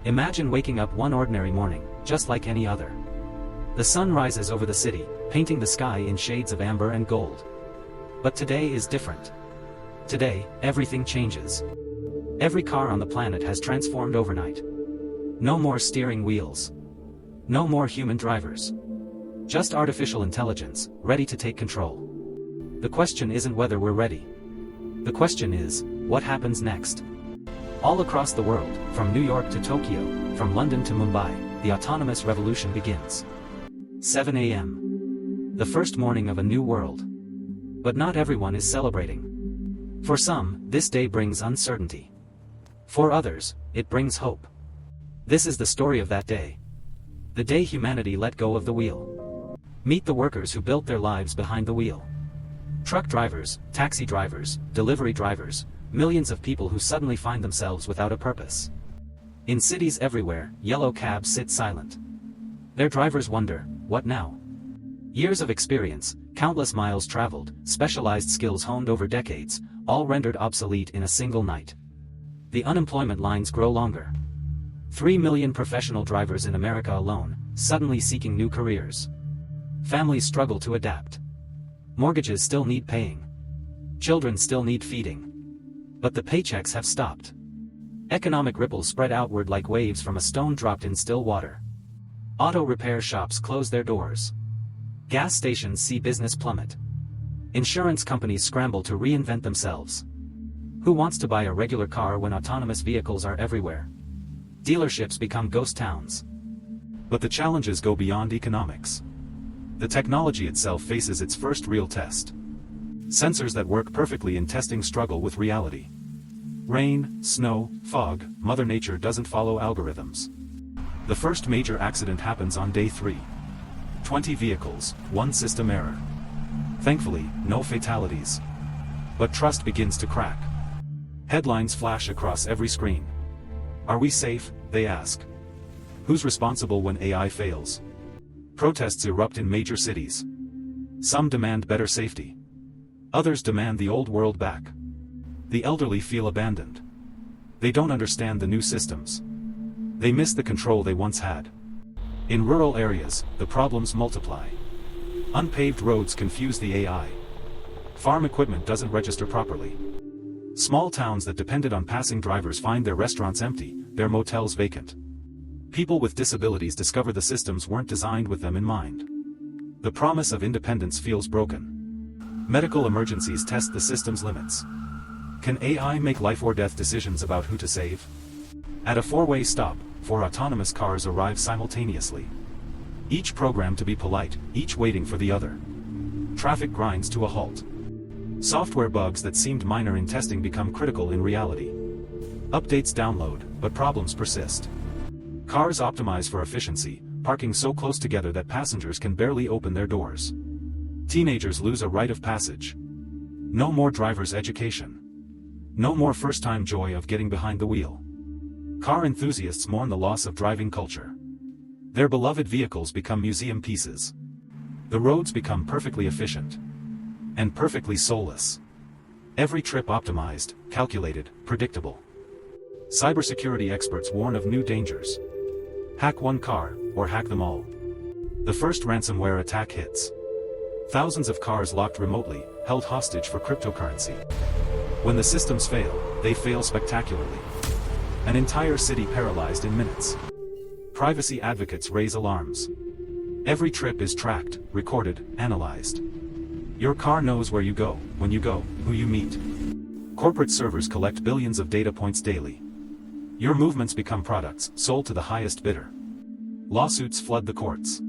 Imagine waking up one ordinary morning, just like any other. The sun rises over the city, painting the sky in shades of amber and gold. But today is different. Today, everything changes. Every car on the planet has transformed overnight. No more steering wheels. No more human drivers. Just artificial intelligence, ready to take control. The question isn't whether we're ready. The question is, what happens next? All across the world, from New York to Tokyo, from London to Mumbai, the autonomous revolution begins. 7 a.m. The first morning of a new world. But not everyone is celebrating. For some, this day brings uncertainty. For others, it brings hope. This is the story of that day. The day humanity let go of the wheel. Meet the workers who built their lives behind the wheel. Truck drivers, taxi drivers, delivery drivers, millions of people who suddenly find themselves without a purpose. In cities everywhere, yellow cabs sit silent. Their drivers wonder, what now? Years of experience, countless miles traveled, specialized skills honed over decades, all rendered obsolete in a single night. The unemployment lines grow longer. 3 million professional drivers in America alone, suddenly seeking new careers. Families struggle to adapt. Mortgages still need paying. Children still need feeding. But the paychecks have stopped. Economic ripples spread outward like waves from a stone dropped in still water. Auto repair shops close their doors. Gas stations see business plummet. Insurance companies scramble to reinvent themselves. Who wants to buy a regular car when autonomous vehicles are everywhere? Dealerships become ghost towns. But the challenges go beyond economics. The technology itself faces its first real test. Sensors that work perfectly in testing struggle with reality. Rain, snow, fog, Mother Nature doesn't follow algorithms. The first major accident happens on day 3. 20 vehicles, 1 system error. Thankfully, no fatalities. But trust begins to crack. Headlines flash across every screen. Are we safe? They ask. Who's responsible when AI fails? Protests erupt in major cities. Some demand better safety. Others demand the old world back. The elderly feel abandoned. They don't understand the new systems. They miss the control they once had. In rural areas, the problems multiply. Unpaved roads confuse the AI. Farm equipment doesn't register properly. Small towns that depended on passing drivers find their restaurants empty, their motels vacant. People with disabilities discover the systems weren't designed with them in mind. The promise of independence feels broken. Medical emergencies test the system's limits. Can AI make life or death decisions about who to save? At a 4-way stop, 4 autonomous cars arrive simultaneously. Each programmed to be polite, each waiting for the other. Traffic grinds to a halt. Software bugs that seemed minor in testing become critical in reality. Updates download, but problems persist. Cars optimize for efficiency, parking so close together that passengers can barely open their doors. Teenagers lose a rite of passage. No more driver's education. No more first-time joy of getting behind the wheel. Car enthusiasts mourn the loss of driving culture. Their beloved vehicles become museum pieces. The roads become perfectly efficient. And perfectly soulless. Every trip optimized, calculated, predictable. Cybersecurity experts warn of new dangers. Hack one car, or hack them all. The first ransomware attack hits. Thousands of cars locked remotely, held hostage for cryptocurrency. When the systems fail, they fail spectacularly. An entire city paralyzed in minutes. Privacy advocates raise alarms. Every trip is tracked, recorded, analyzed. Your car knows where you go, when you go, who you meet. Corporate servers collect billions of data points daily. Your movements become products, sold to the highest bidder. Lawsuits flood the courts.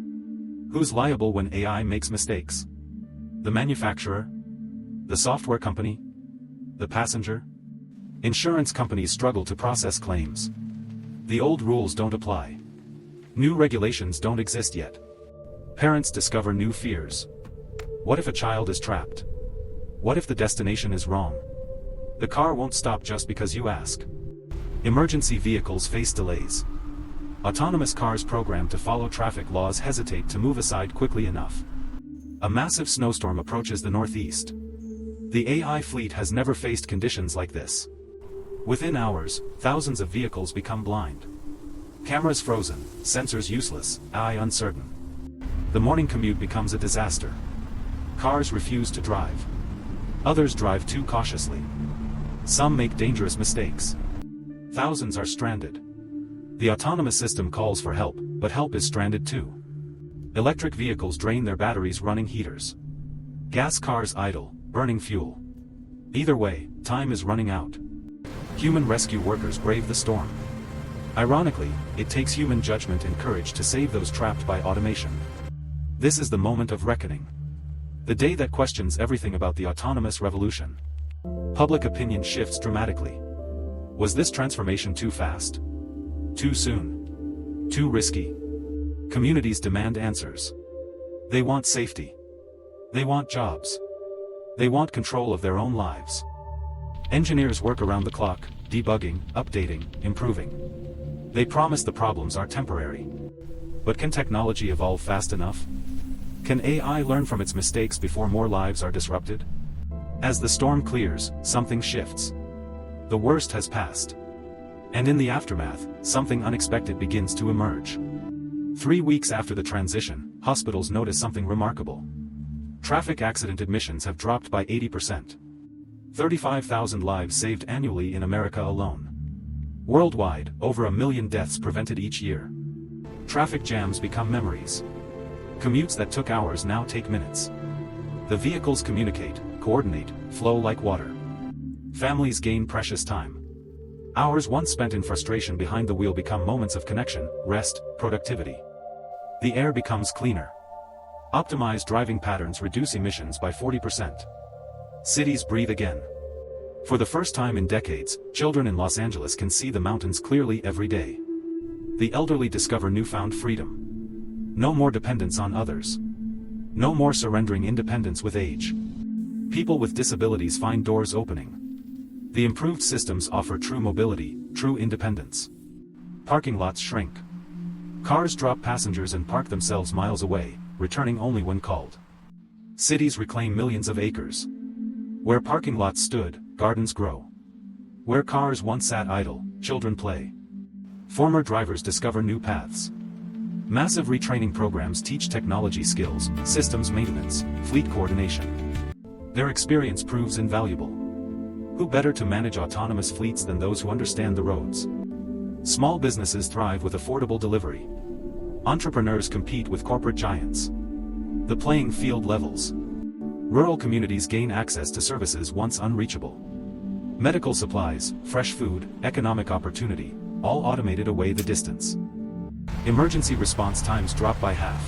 Who's liable when AI makes mistakes? The manufacturer? The software company? The passenger? Insurance companies struggle to process claims. The old rules don't apply. New regulations don't exist yet. Parents discover new fears. What if a child is trapped? What if the destination is wrong? The car won't stop just because you ask. Emergency vehicles face delays. Autonomous cars programmed to follow traffic laws hesitate to move aside quickly enough. A massive snowstorm approaches the northeast. The AI fleet has never faced conditions like this. Within hours, thousands of vehicles become blind. Cameras frozen, sensors useless, AI uncertain. The morning commute becomes a disaster. Cars refuse to drive. Others drive too cautiously. Some make dangerous mistakes. Thousands are stranded. The autonomous system calls for help, but help is stranded too. Electric vehicles drain their batteries running heaters. Gas cars idle, burning fuel. Either way, time is running out. Human rescue workers brave the storm. Ironically, it takes human judgment and courage to save those trapped by automation. This is the moment of reckoning. The day that questions everything about the autonomous revolution. Public opinion shifts dramatically. Was this transformation too fast? Too soon? Too risky? Communities demand answers. They want safety. They want jobs. They want control of their own lives. Engineers work around the clock, debugging, updating, improving. They promise the problems are temporary. But can technology evolve fast enough? Can AI learn from its mistakes before more lives are disrupted? As the storm clears, something shifts. The worst has passed. And in the aftermath, something unexpected begins to emerge. 3 weeks after the transition, hospitals notice something remarkable. Traffic accident admissions have dropped by 80%. 35,000 lives saved annually in America alone. Worldwide, over 1 million deaths prevented each year. Traffic jams become memories. Commutes that took hours now take minutes. The vehicles communicate, coordinate, flow like water. Families gain precious time. Hours once spent in frustration behind the wheel become moments of connection, rest, productivity. The air becomes cleaner. Optimized driving patterns reduce emissions by 40%. Cities breathe again. For the first time in decades, children in Los Angeles can see the mountains clearly every day. The elderly discover newfound freedom. No more dependence on others. No more surrendering independence with age. People with disabilities find doors opening. The improved systems offer true mobility, true independence. Parking lots shrink. Cars drop passengers and park themselves miles away, returning only when called. Cities reclaim millions of acres. Where parking lots stood, gardens grow. Where cars once sat idle, children play. Former drivers discover new paths. Massive retraining programs teach technology skills, systems maintenance, fleet coordination. Their experience proves invaluable. Who better to manage autonomous fleets than those who understand the roads? Small businesses thrive with affordable delivery. Entrepreneurs compete with corporate giants. The playing field levels. Rural communities gain access to services once unreachable. Medical supplies, fresh food, economic opportunity, all automated away the distance. Emergency response times drop by half.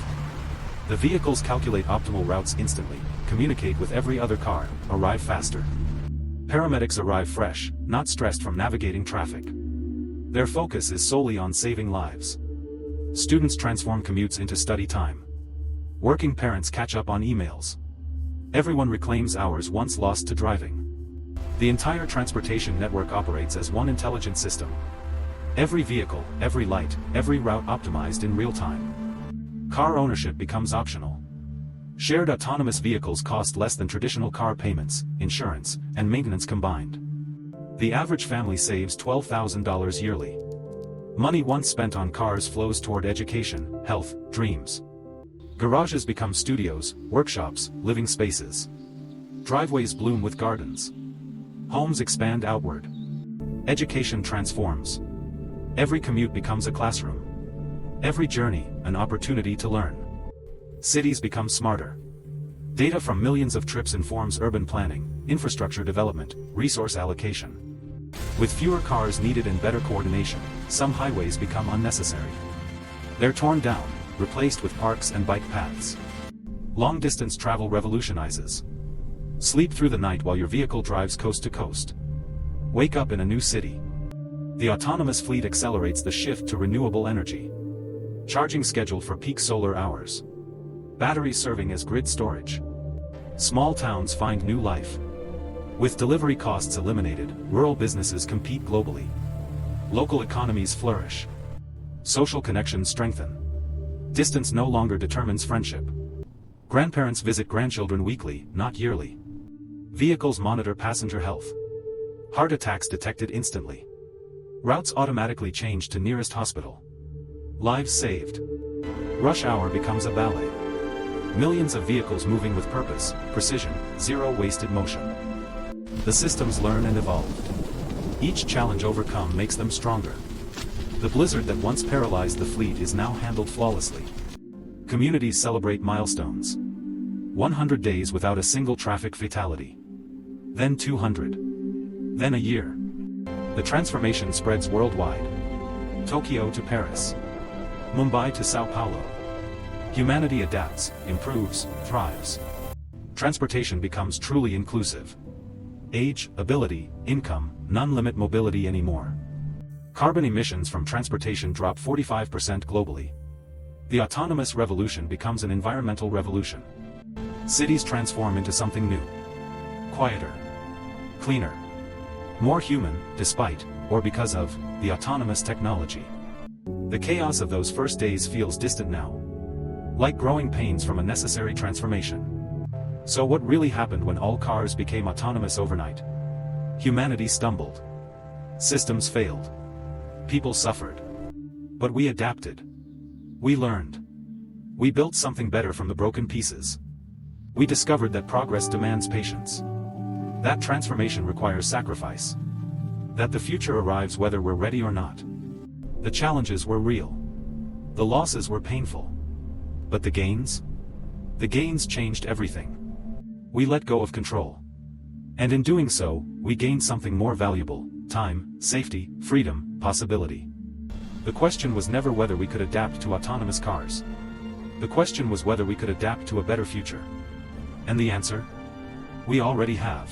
The vehicles calculate optimal routes instantly, communicate with every other car, arrive faster. Paramedics arrive fresh, not stressed from navigating traffic. Their focus is solely on saving lives. Students transform commutes into study time. Working parents catch up on emails. Everyone reclaims hours once lost to driving. The entire transportation network operates as one intelligent system. Every vehicle, every light, every route optimized in real time. Car ownership becomes optional. Shared autonomous vehicles cost less than traditional car payments, insurance, and maintenance combined. The average family saves $12,000 yearly. Money once spent on cars flows toward education, health, dreams. Garages become studios, workshops, living spaces. Driveways bloom with gardens. Homes expand outward. Education transforms. Every commute becomes a classroom. Every journey, an opportunity to learn. Cities become smarter. Data from millions of trips informs urban planning, infrastructure development, resource allocation. With fewer cars needed and better coordination, some highways become unnecessary. They're torn down, replaced with parks and bike paths. Long-distance travel revolutionizes. Sleep through the night while your vehicle drives coast to coast. Wake up in a new city. The autonomous fleet accelerates the shift to renewable energy. Charging scheduled for peak solar hours. Batteries serving as grid storage. Small towns find new life. With delivery costs eliminated, rural businesses compete globally. Local economies flourish. Social connections strengthen. Distance no longer determines friendship. Grandparents visit grandchildren weekly, not yearly. Vehicles monitor passenger health. Heart attacks detected instantly. Routes automatically change to nearest hospital. Lives saved. Rush hour becomes a ballet. Millions of vehicles moving with purpose, precision, zero wasted motion. The systems learn and evolve. Each challenge overcome makes them stronger. The blizzard that once paralyzed the fleet is now handled flawlessly. Communities celebrate milestones. 100 days without a single traffic fatality. Then 200. Then a year. The transformation spreads worldwide. Tokyo to Paris. Mumbai to Sao Paulo. Humanity adapts, improves, thrives. Transportation becomes truly inclusive. Age, ability, income, none limit mobility anymore. Carbon emissions from transportation drop 45% globally. The autonomous revolution becomes an environmental revolution. Cities transform into something new. Quieter. Cleaner. More human, despite, or because of, the autonomous technology. The chaos of those first days feels distant now. Like growing pains from a necessary transformation. So what really happened when all cars became autonomous overnight? Humanity stumbled. Systems failed. People suffered. But we adapted. We learned. We built something better from the broken pieces. We discovered that progress demands patience. That transformation requires sacrifice. That the future arrives whether we're ready or not. The challenges were real. The losses were painful. But the gains? The gains changed everything. We let go of control. And in doing so, we gained something more valuable: time, safety, freedom, possibility. The question was never whether we could adapt to autonomous cars. The question was whether we could adapt to a better future. And the answer? We already have.